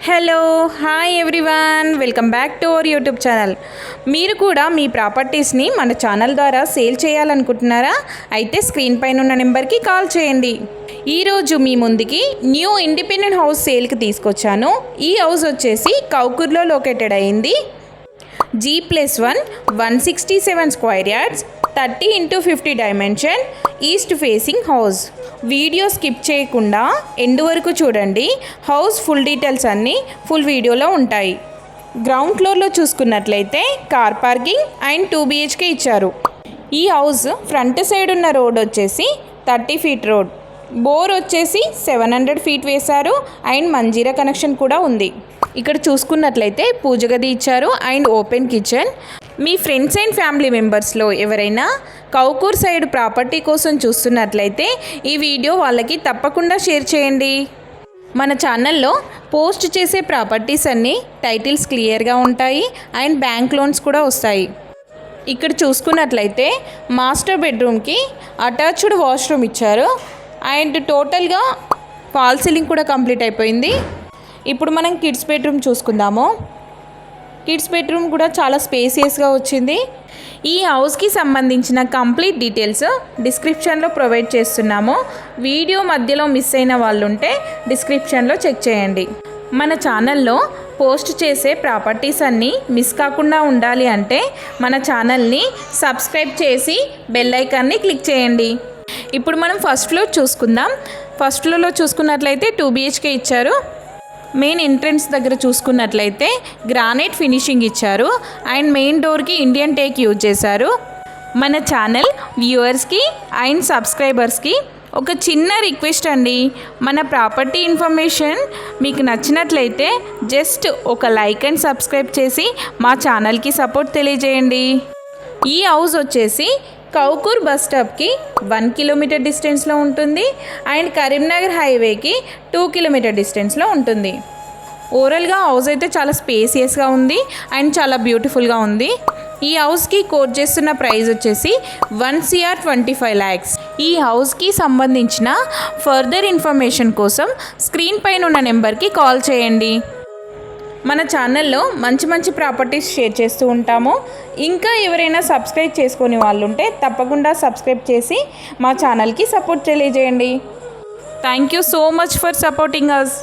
Hello hi everyone, welcome back to our YouTube channel. మీరు కూడా మీ ప్రాపర్టీస్ని మన ఛానల్ ద్వారా సేల్ చేయాలనుకుంటున్నారా? అయితే స్క్రీన్ పైన ఉన్న నెంబర్కి కాల్ చేయండి. ఈరోజు మీ ముందుకి న్యూ ఇండిపెండెంట్ హౌస్ సేల్కి తీసుకొచ్చాను. ఈ హౌస్ వచ్చేసి కౌకూర్లో లొకేటెడ్ అయింది. G+1 167 square yards 30x50 dimension east facing house. Video skip చేయకుండా ఎండ్ వరకు చూడండి. హౌస్ ఫుల్ డీటెయిల్స్ అన్నీ ఫుల్ వీడియోలో ఉంటాయి. గ్రౌండ్ ఫ్లోర్లో చూసుకున్నట్లయితే కార్ పార్కింగ్ అండ్ 2 BHK ఇచ్చారు. ఈ హౌస్ ఫ్రంట్ సైడ్ ఉన్న రోడ్ వచ్చేసి 30 ఫీట్ రోడ్. బోర్ వచ్చేసి 700 ఫీట్ వేశారు అండ్ మంజీరా కనెక్షన్ కూడా ఉంది. ఇక్కడ చూసుకున్నట్లయితే పూజ గది ఇచ్చారు అండ్ ఓపెన్ కిచెన్. మీ ఫ్రెండ్స్ అండ్ ఫ్యామిలీ మెంబర్స్లో ఎవరైనా కౌకూర్ సైడ్ ప్రాపర్టీ కోసం చూస్తున్నట్లయితే ఈ వీడియో వాళ్ళకి తప్పకుండా షేర్ చేయండి. మన ఛానల్లో పోస్ట్ చేసే ప్రాపర్టీస్ అన్నీ టైటిల్స్ క్లియర్గా ఉంటాయి అండ్ బ్యాంక్ లోన్స్ కూడా వస్తాయి. ఇక్కడ చూసుకున్నట్లయితే మాస్టర్ బెడ్రూమ్కి అటాచ్డ్ వాష్రూమ్ ఇచ్చారు అండ్ టోటల్గా ఫాల్ సీలింగ్ కూడా కంప్లీట్ అయిపోయింది. ఇప్పుడు మనం కిడ్స్ బెడ్రూమ్ చూసుకుందాము. కిడ్స్ బెడ్రూమ్ కూడా చాలా స్పేసియస్గా వచ్చింది. ఈ హౌస్కి సంబంధించిన కంప్లీట్ డీటెయిల్స్ డిస్క్రిప్షన్లో ప్రొవైడ్ చేస్తున్నాము. వీడియో మధ్యలో మిస్ అయిన వాళ్ళు ఉంటే డిస్క్రిప్షన్లో చెక్ చేయండి. మన ఛానల్లో పోస్ట్ చేసే ప్రాపర్టీస్ అన్నీ మిస్ కాకుండా ఉండాలి అంటే మన ఛానల్ని సబ్స్క్రైబ్ చేసి బెల్ ఐకాన్ని క్లిక్ చేయండి. ఇప్పుడు మనం ఫస్ట్ ఫ్లోర్ చూసుకుందాం. ఫస్ట్ ఫ్లోర్లో చూసుకున్నట్లయితే 2 BHK ఇచ్చారు. మెయిన్ ఎంట్రన్స్ దగ్గర చూసుకున్నట్లయితే గ్రానైట్ ఫినిషింగ్ ఇచ్చారు అండ్ మెయిన్ డోర్కి ఇండియన్ టేక్ యూజ్ చేశారు. మన ఛానల్ వ్యూవర్స్కి అండ్ సబ్స్క్రైబర్స్కి ఒక చిన్న రిక్వెస్ట్ అండి. మన ప్రాపర్టీ ఇన్ఫర్మేషన్ మీకు నచ్చినట్లయితే జస్ట్ ఒక లైక్ అండ్ సబ్స్క్రైబ్ చేసి మా ఛానల్కి సపోర్ట్ తెలియజేయండి. ఈ హౌస్ వచ్చేసి కౌకూర్ బస్ స్టాప్కి 1 కిలోమీటర్ డిస్టెన్స్లో ఉంటుంది అండ్ కరీంనగర్ హైవేకి 2 కిలోమీటర్ డిస్టెన్స్లో ఉంటుంది. ఓవరాల్గా హౌస్ అయితే చాలా స్పేసియస్గా ఉంది అండ్ చాలా బ్యూటిఫుల్గా ఉంది. ఈ హౌస్కి కోట్ చేస్తున్న ప్రైస్ వచ్చేసి 1 CR 25 lakhs. ఈ హౌస్కి సంబంధించిన ఫర్దర్ ఇన్ఫర్మేషన్ కోసం స్క్రీన్ పైన ఉన్న నెంబర్కి కాల్ చేయండి. మన ఛానల్లో మంచి ప్రాపర్టీస్ షేర్ చేస్తూ ఉంటాము. ఇంకా ఎవరైనా సబ్స్క్రైబ్ చేసుకునే వాళ్ళు ఉంటే తప్పకుండా సబ్స్క్రైబ్ చేసి మా ఛానల్కి సపోర్ట్ తెలియజేయండి. Thank you so much for supporting us.